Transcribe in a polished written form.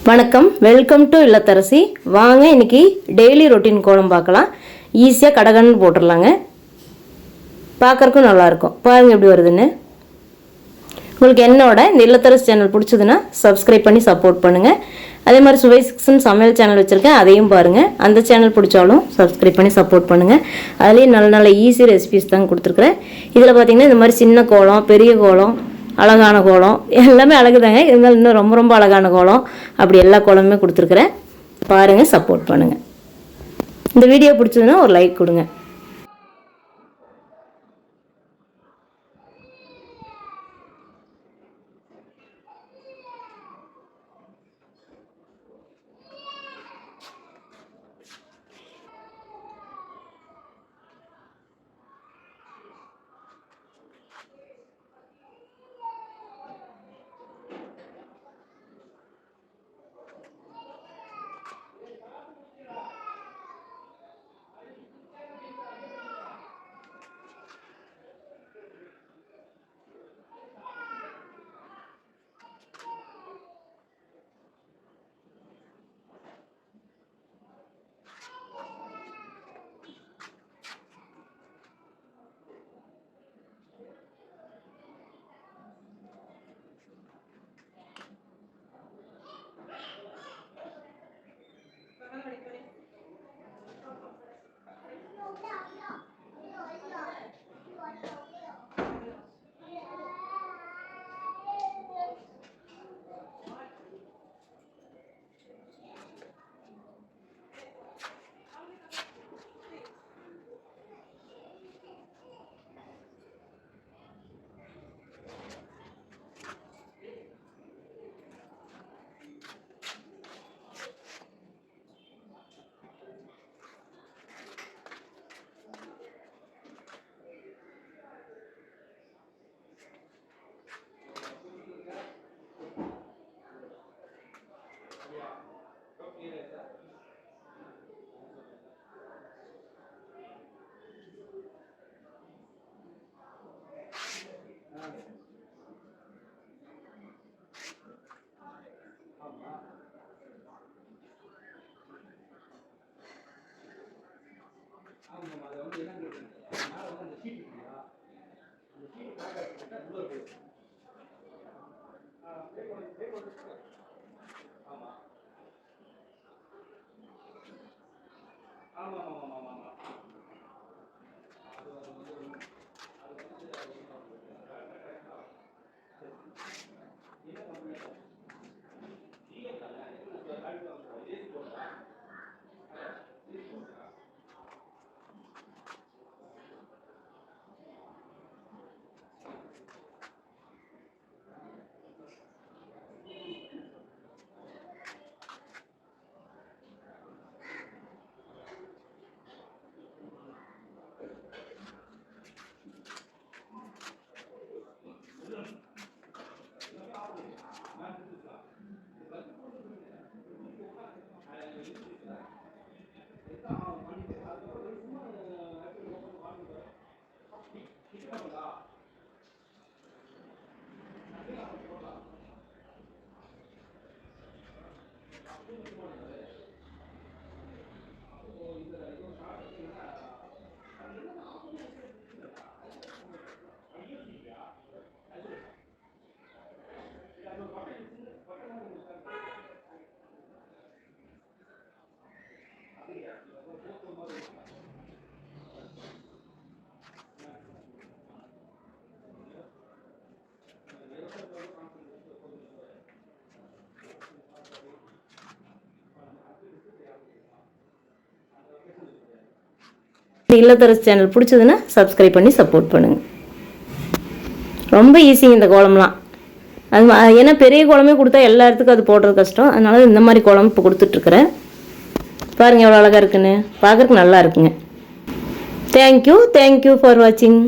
வணக்கம், welcome to இல்லத்தரசி. வாங்க இன்னைக்கு டெய்லி ரொட்டீன் கோலம் பார்க்கலாம். ஈஸியாக கடகன்னு போட்டுடலாங்க. பார்க்குறக்கும் நல்லாயிருக்கும். பாருங்கள் எப்படி வருதுன்னு. உங்களுக்கு என்னோட இந்த இல்லத்தரசி சேனல் பிடிச்சதுன்னா சப்ஸ்கிரைப் பண்ணி சப்போர்ட் பண்ணுங்கள். அதே மாதிரி சுவை சிக்ஸ்ன்னு சமையல் சேனல் வச்சுருக்கேன், அதையும் பாருங்கள். அந்த சேனல் பிடிச்சாலும் சப்ஸ்கிரைப் பண்ணி சப்போர்ட் பண்ணுங்கள். அதுலேயும் நல்ல நல்ல ஈஸி ரெசிபிஸ் தான் கொடுத்துருக்குறேன். இதில் பார்த்திங்கன்னா இந்த மாதிரி சின்ன கோலம், பெரிய கோலம், அழகான கோலம் எல்லாமே அழகுதாங்க. இருந்தாலும் இன்னும் ரொம்ப ரொம்ப அழகான கோலம், அப்படி எல்லா கோலமுமே கொடுத்துருக்குறேன். பாருங்கள், சப்போர்ட் பண்ணுங்கள். இந்த வீடியோ பிடிச்சதுன்னா ஒரு லைக் கொடுங்க. இல்லத்தரசி சேனல் பிடிச்சதுன்னா சப்ஸ்கிரைப் பண்ணி சப்போர்ட் பண்ணுங்கள். ரொம்ப ஈஸிங்க இந்த கோலம்லாம். அது ஏன்னா பெரிய கோலமே கொடுத்தா எல்லா இடத்துக்கும் அது போடுறது கஷ்டம். அதனால இந்த மாதிரி கோலம் இப்போ கொடுத்துட்ருக்குறேன். பாருங்கள் எவ்வளோ அழகாக இருக்குன்னு. பார்க்குறதுக்கு நல்லா இருக்குங்க. தேங்க்யூ ஃபார் வாட்சிங்.